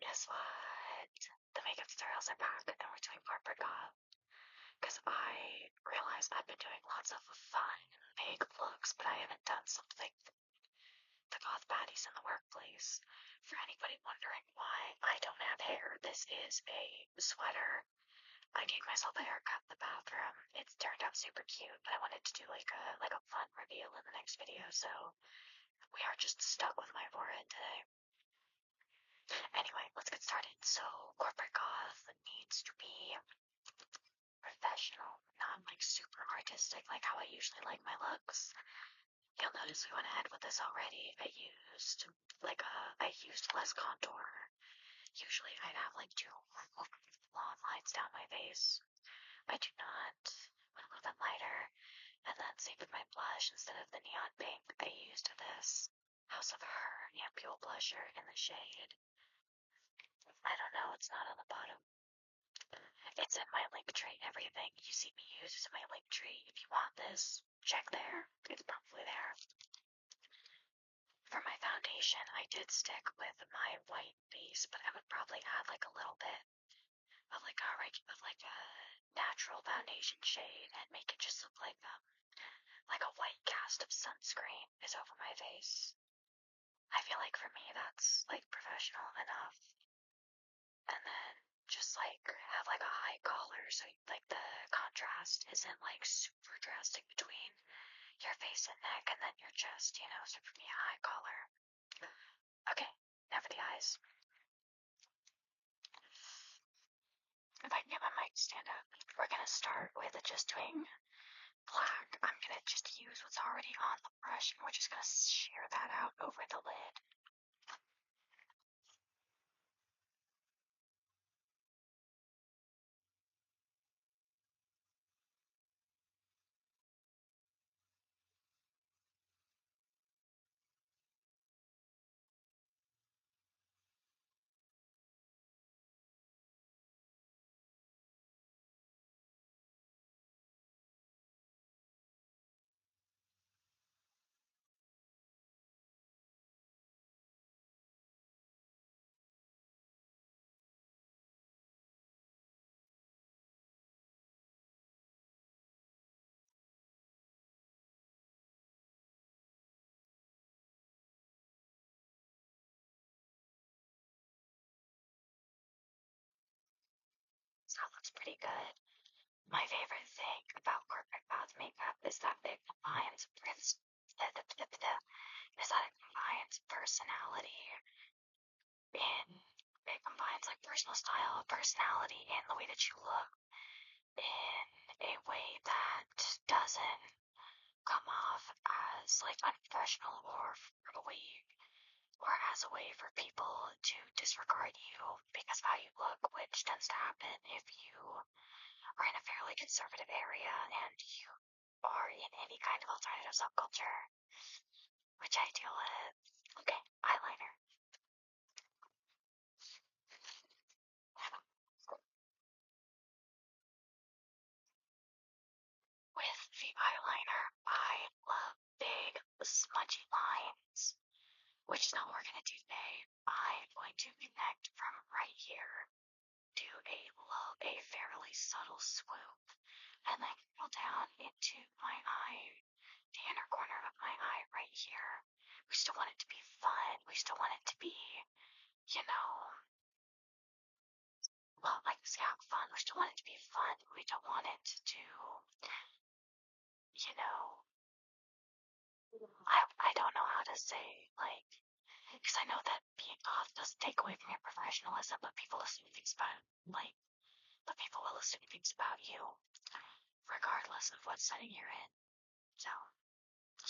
Guess what? The makeup tutorials are back and we're doing corporate goth. Because I realized I've been doing lots of fun, vague looks, but I haven't done something the goth baddies in the workplace. For anybody wondering why I don't have hair, this is a sweater. I gave myself a haircut in the bathroom. It's turned out super cute, but I wanted to do like a fun reveal in the next video, so we are just stuck with my forehead today. Anyway, let's get started. So, corporate goth needs to be professional, not like super artistic, like how I usually like my looks. You'll notice we went ahead with this already. I used less contour. Usually I'd have like two long lines down my face. I do not. Went a little bit lighter, and then same with my blush. Instead of the neon pink, I used this House of Her Ampule blusher in the shade. I don't know, it's not on the bottom. It's in my link tree, everything you see me use is in my link tree. If you want this, check there. It's probably there. For my foundation, I did stick with my white base, but I would probably add like a little bit of like a natural foundation shade and make it just look like a white cast of sunscreen is over my face. I feel like for me that's like professional enough. And then just like have like a high collar so like the contrast isn't like super drastic between your face and neck and then your chest, so for me a high collar. Okay, now for the eyes. If I can get my mic to stand up, we're gonna start with just doing black. I'm gonna just use what's already on the brush and we're just gonna shear that out over the lid. So that looks pretty good. My favorite thing about corporate goth makeup is that it combines personality in it combines like personal style, personality, and the way that you look in a way that doesn't come off as like unprofessional or as a way for people to disregard you because of how you look, which tends to happen if you are in a fairly conservative area and you are in any kind of alternative subculture, which I deal with. Okay, eyeliner. With the eyeliner, I love big, smudgy lines, which is not what we're going to do today. I'm going to connect from right here to a fairly subtle swoop, and then go down into my eye, the inner corner of my eye right here. We still want it to be fun. We still want it to be, well, like, yeah, fun. We still want it to be fun. We don't want it to, I don't know how to say, like, because I know that being goth doesn't take away from your professionalism, but people assume things about, like, but people will assume things about you, regardless of what setting you're in. So,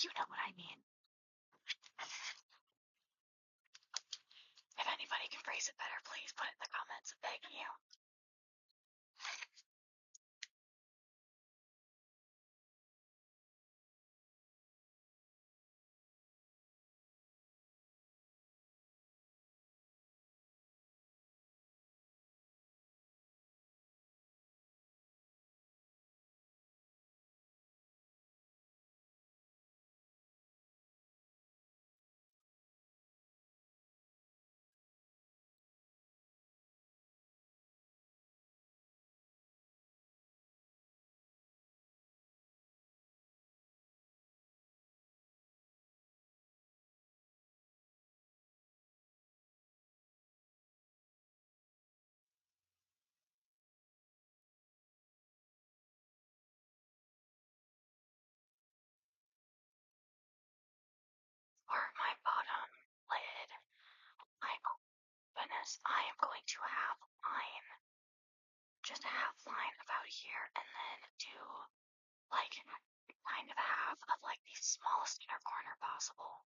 you know what I mean. If anybody can phrase it better, please put it in the comments. I'm begging you. is I am going to have line, just a half line about here, and then do like kind of half of like the smallest inner corner possible.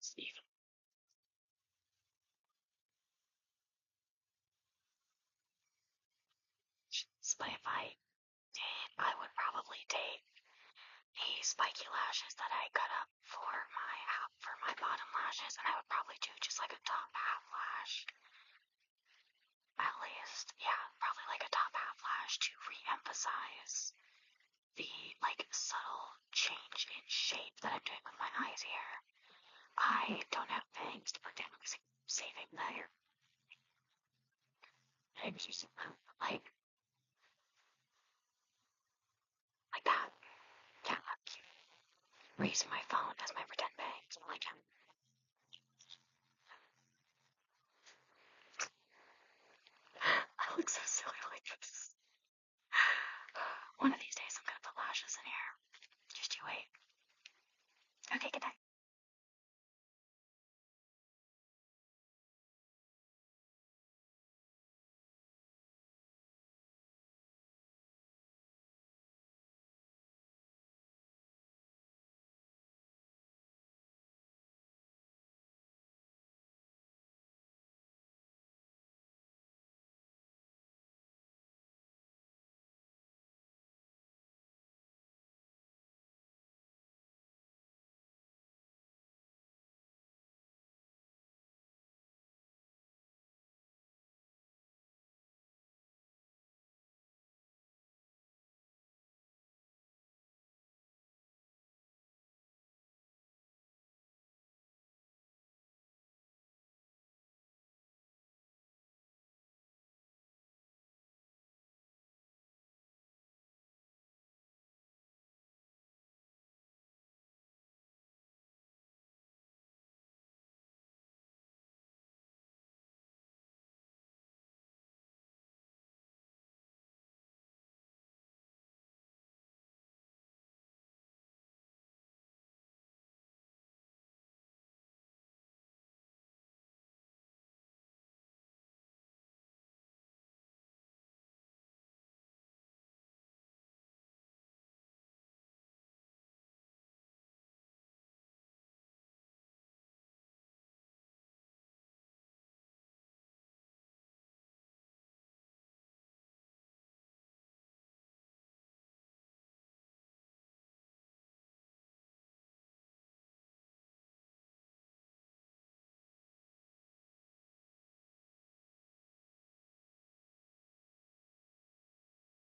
Steve. But if I did, I would probably take the spiky lashes that I cut up for my bottom lashes, and I would probably do just like a top half lash. At least, yeah, probably like a top half lash to re-emphasize the like subtle change in shape that I'm doing with my eyes here. I don't have bangs to put down because I'm saving the hair. I'm using them like that. Yeah, raising my